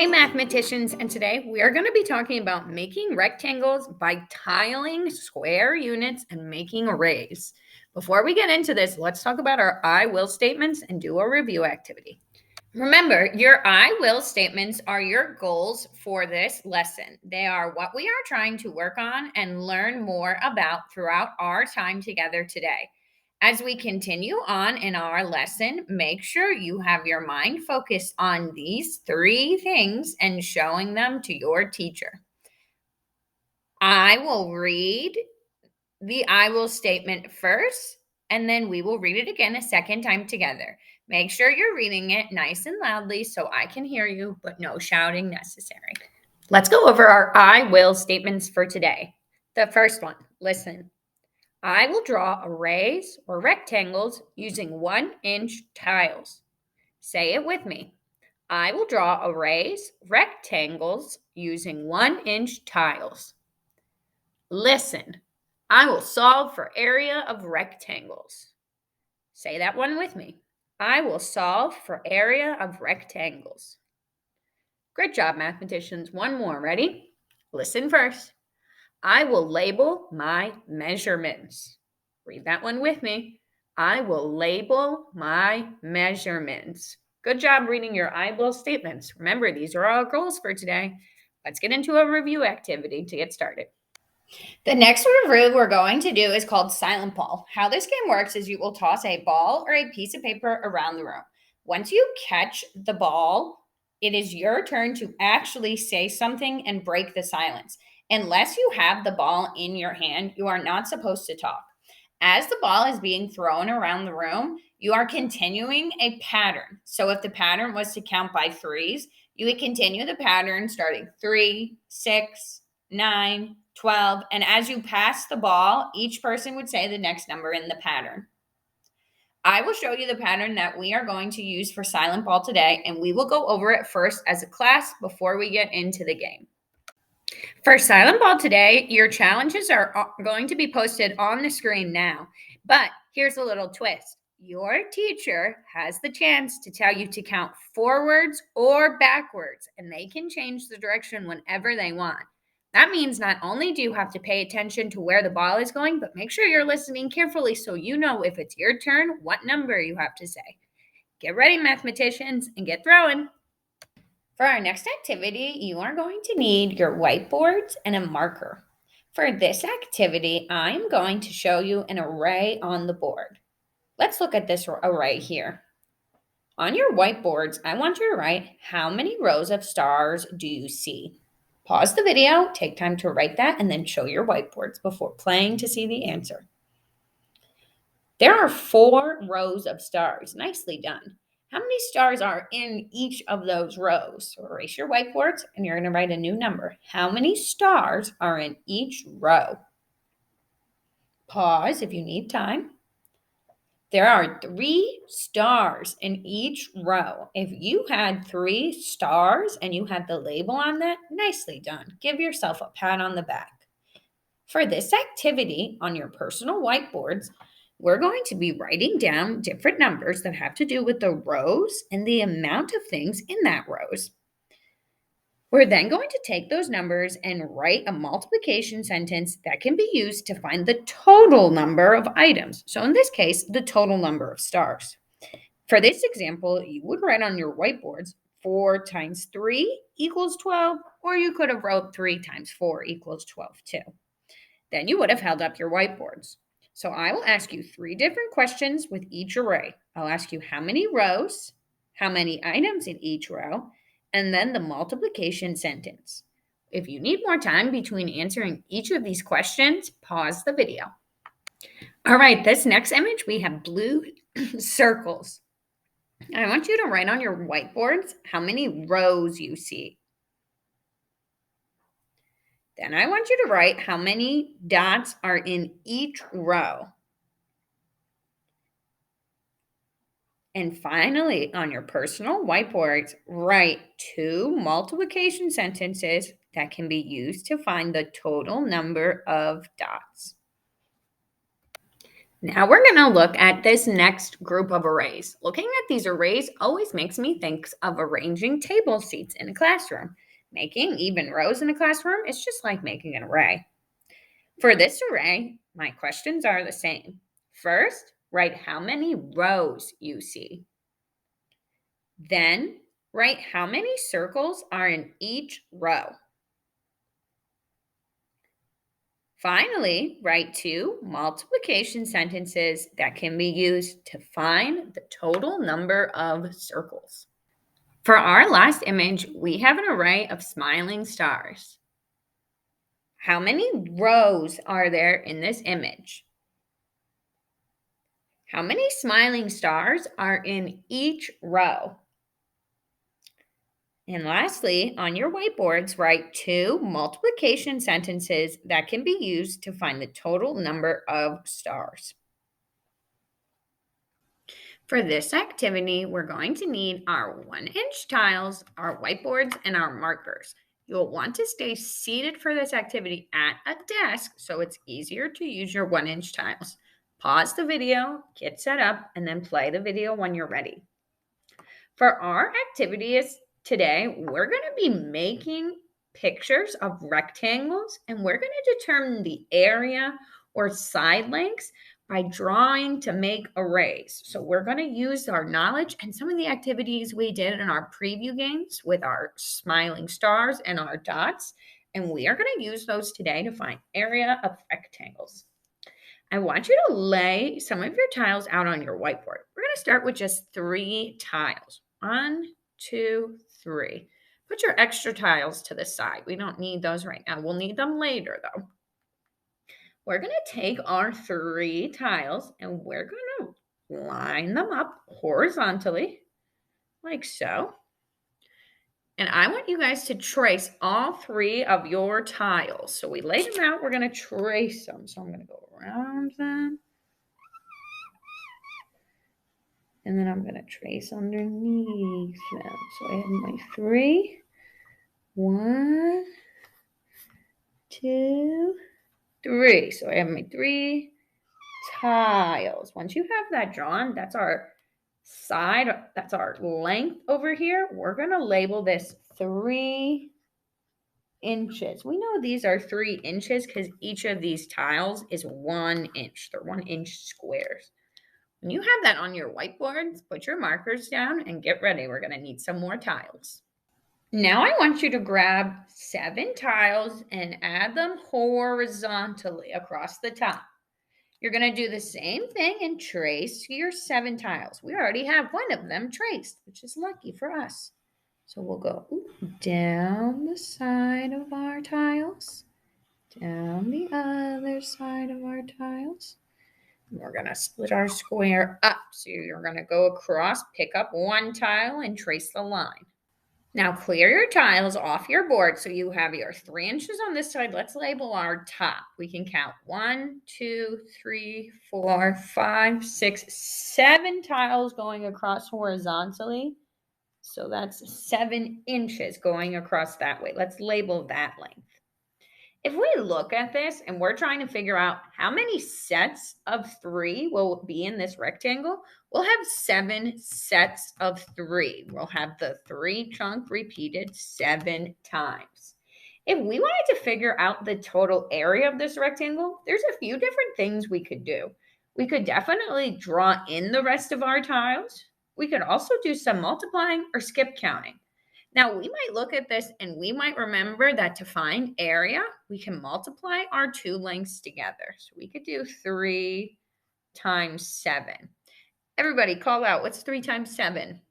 Hey mathematicians, and today we are going to be talking about making rectangles by tiling square units and making arrays. Before we get into this, let's talk about our I will statements and do a review activity. Remember, your I will statements are your goals for this lesson. They are what we are trying to work on and learn more about throughout our time together today. As we continue on in our lesson, make sure you have your mind focused on these three things and showing them to your teacher. I will read the I will statement first, and then we will read it again a second time together. Make sure you're reading it nice and loudly so I can hear you, but no shouting necessary. Let's go over our I will statements for today. The first one, listen. I will draw arrays or rectangles using 1-inch tiles. Say it with me. I will draw arrays, rectangles using 1-inch tiles. Listen. I will solve for area of rectangles. Say that one with me. I will solve for area of rectangles. Great job, mathematicians. One more. Ready? Listen first. I will label my measurements. Read that one with me. I will label my measurements. Good job reading your I will statements. Remember, these are our goals for today. Let's get into a review activity to get started. The next review we're going to do is called Silent Ball. How this game works is you will toss a ball or a piece of paper around the room. Once you catch the ball, it is your turn to actually say something and break the silence. Unless you have the ball in your hand, you are not supposed to talk. As the ball is being thrown around the room, you are continuing a pattern. So if the pattern was to count by threes, you would continue the pattern starting 3, 6, 9, 12. And as you pass the ball, each person would say the next number in the pattern. I will show you the pattern that we are going to use for Silent Ball today, and we will go over it first as a class before we get into the game. For Silent Ball today, your challenges are going to be posted on the screen now. But here's a little twist. Your teacher has the chance to tell you to count forwards or backwards, and they can change the direction whenever they want. That means not only do you have to pay attention to where the ball is going, but make sure you're listening carefully so you know if it's your turn, what number you have to say. Get ready, mathematicians, and get throwing. For our next activity, you are going to need your whiteboards and a marker. For this activity, I'm going to show you an array on the board. Let's look at this array here. On your whiteboards, I want you to write how many rows of stars do you see? Pause the video, take time to write that, and then show your whiteboards before playing to see the answer. There are 4 rows of stars. Nicely done. How many stars are in each of those rows? So erase your whiteboards and you're going to write a new number. How many stars are in each row? Pause if you need time. There are 3 stars in each row. If you had 3 stars and you had the label on that, nicely done. Give yourself a pat on the back. For this activity on your personal whiteboards, we're going to be writing down different numbers that have to do with the rows and the amount of things in that rows. We're then going to take those numbers and write a multiplication sentence that can be used to find the total number of items. So in this case, the total number of stars. For this example, you would write on your whiteboards 4 times 3 equals 12, or you could have wrote 3 times 4 equals 12 too. Then you would have held up your whiteboards. So I will ask you 3 different questions with each array. I'll ask you how many rows, how many items in each row, and then the multiplication sentence. If you need more time between answering each of these questions, pause the video. All right, this next image, we have blue circles. I want you to write on your whiteboards how many rows you see. Then I want you to write how many dots are in each row. And finally, on your personal whiteboards, write 2 multiplication sentences that can be used to find the total number of dots. Now we're going to look at this next group of arrays. Looking at these arrays always makes me think of arranging table seats in a classroom. Making even rows in a classroom is just like making an array. For this array, my questions are the same. First, write how many rows you see. Then, write how many circles are in each row. Finally, write 2 multiplication sentences that can be used to find the total number of circles. For our last image, we have an array of smiling stars. How many rows are there in this image? How many smiling stars are in each row? And lastly, on your whiteboards, write 2 multiplication sentences that can be used to find the total number of stars. For this activity, we're going to need our 1-inch tiles, our whiteboards, and our markers. You'll want to stay seated for this activity at a desk so it's easier to use your 1-inch tiles. Pause the video, get set up, and then play the video when you're ready. For our activities today, we're going to be making pictures of rectangles, and we're going to determine the area or side lengths by drawing to make arrays. So we're going to use our knowledge and some of the activities we did in our preview games with our smiling stars and our dots, and we are going to use those today to find area of rectangles. I want you to lay some of your tiles out on your whiteboard. We're going to start with just 3 tiles. 1, 2, 3. Put your extra tiles to the side. We don't need those right now. We'll need them later, though. We're going to take our 3 tiles and we're going to line them up horizontally, like so. And I want you guys to trace all 3 of your tiles. So we laid them out. We're going to trace them. So I'm going to go around them. And then I'm going to trace underneath them. So I have my 3. 1, 2, 3. So I have my 3 tiles. Once you have that drawn, that's our side, that's our length over here. We're going to label this 3 inches. We know these are 3 inches because each of these tiles is 1 inch. They're 1-inch squares. When you have that on your whiteboards, put your markers down and get ready. We're going to need some more tiles. Now I want you to grab 7 tiles and add them horizontally across the top. You're going to do the same thing and trace your 7 tiles. We already have one of them traced, which is lucky for us. So we'll go down the side of our tiles, down the other side of our tiles. We're going to split our square up. So you're going to go across, pick up 1 tile, and trace the line. Now clear your tiles off your board so you have your 3 inches on this side. Let's label our top. We can count 1, 2, 3, 4, 5, 6, 7 tiles going across horizontally. So that's 7 inches going across that way. Let's label that length. If we look at this and we're trying to figure out how many sets of 3 will be in this rectangle, we'll have 7 sets of 3. We'll have the 3 chunk repeated 7 times. If we wanted to figure out the total area of this rectangle, there's a few different things we could do. We could definitely draw in the rest of our tiles. We could also do some multiplying or skip counting. Now, we might look at this and we might remember that to find area, we can multiply our 2 lengths together. So we could do 3 times 7. Everybody call out, what's 3 times 7?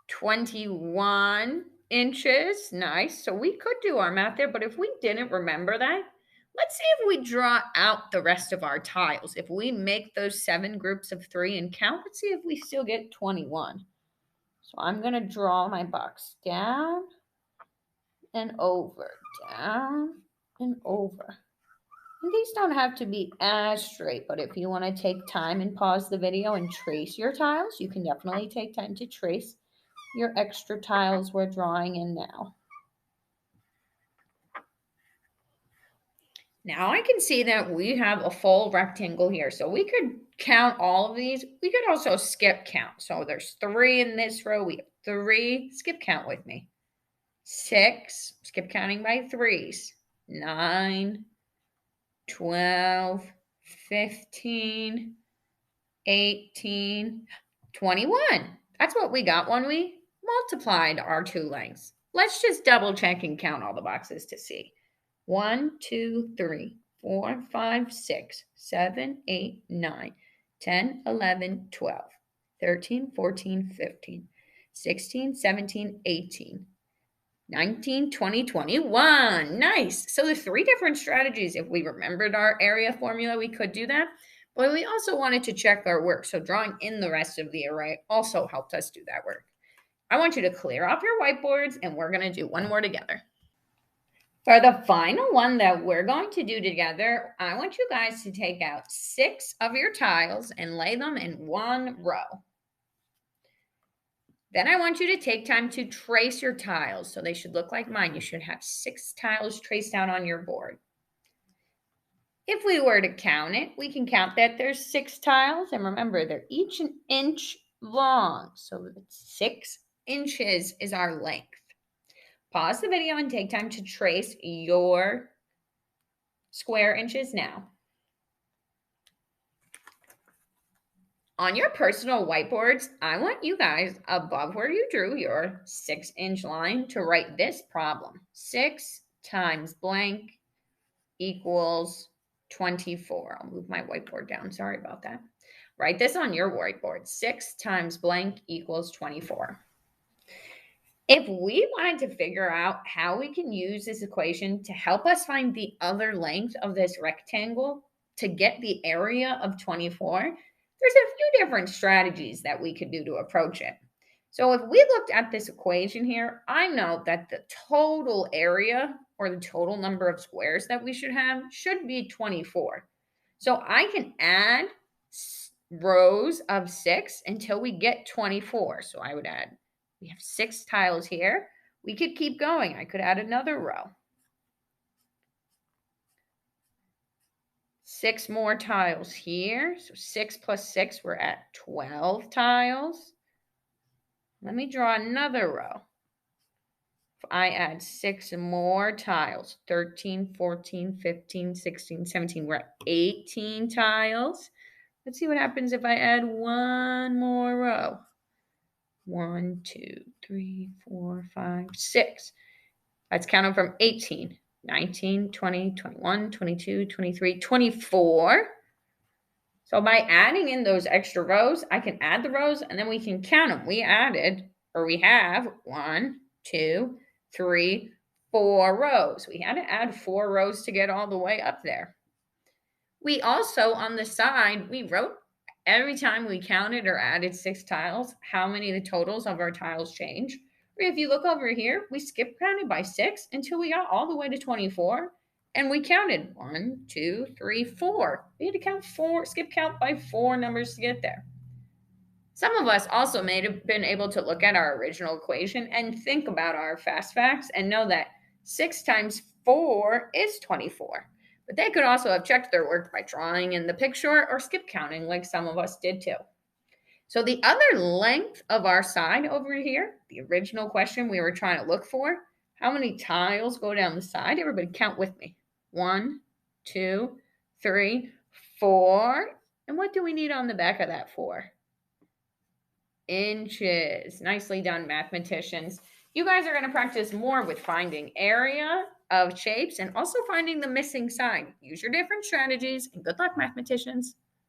21 inches. Nice. So we could do our math there, but if we didn't remember that, let's see if we draw out the rest of our tiles. If we make those 7 groups of 3 and count, let's see if we still get 21. So I'm going to draw my box down and over, down and over. And these don't have to be as straight, but if you want to take time and pause the video and trace your tiles, you can definitely take time to trace your extra tiles we're drawing in now. Now I can see that we have a full rectangle here. So we could count all of these. We could also skip count. So there's 3 in this row. We have 3. Skip count with me. 6. Skip counting by 3s. 9, 12, 15, 18, 21. That's what we got when we multiplied our 2 lengths. Let's just double check and count all the boxes to see. 1, 2, 3, 4, 5, 6, 7, 8, 9, 10, 11, 12, 13, 14, 15, 16, 17, 18, 19, 20, 21. Nice. So the 3 different strategies, if we remembered our area formula, we could do that. But we also wanted to check our work. So drawing in the rest of the array also helped us do that work. I want you to clear off your whiteboards and we're going to do one more together. For the final one that we're going to do together, I want you guys to take out 6 of your tiles and lay them in one row. Then I want you to take time to trace your tiles. So they should look like mine. You should have 6 tiles traced out on your board. If we were to count it, we can count that there's 6 tiles. And remember, they're each an inch long. So 6 inches is our length. Pause the video and take time to trace your square inches now. On your personal whiteboards, I want you guys above where you drew your 6-inch line to write this problem. 6 times blank equals 24. I'll move my whiteboard down. Sorry about that. Write this on your whiteboard. 6 times blank equals 24. If we wanted to figure out how we can use this equation to help us find the other length of this rectangle to get the area of 24, there's a few different strategies that we could do to approach it. So if we looked at this equation here, I know that the total area or the total number of squares that we should have should be 24. So I can add rows of 6 until we get 24. So I would add, we have 6 tiles here. We could keep going. I could add another row. 6 more tiles here. So 6 plus 6, we're at 12 tiles. Let me draw another row. If I add 6 more tiles, 13, 14, 15, 16, 17, we're at 18 tiles. Let's see what happens if I add one more row. 1, 2, 3, 4, 5, 6. Let's count them from 18, 19, 20, 21, 22, 23, 24. So by adding in those extra rows, I can add the rows and then we can count them. We have 1, 2, 3, 4 rows. We had to add 4 rows to get all the way up there. We also, on the side, we wrote every time we counted or added 6 tiles, how many of the totals of our tiles change. Or if you look over here, we skip counted by 6 until we got all the way to 24. And we counted 1, 2, 3, 4. We had to count 4, skip count by 4 numbers to get there. Some of us also may have been able to look at our original equation and think about our fast facts and know that 6 times 4 is 24. But they could also have checked their work by drawing in the picture or skip counting like some of us did too. So the other length of our side over here, the original question we were trying to look for, how many tiles go down the side? Everybody count with me. 1, 2, 3, 4. And what do we need on the back of that 4? Inches. Nicely done, mathematicians. You guys are going to practice more with finding area of shapes and also finding the missing side. Use your different strategies and good luck, mathematicians.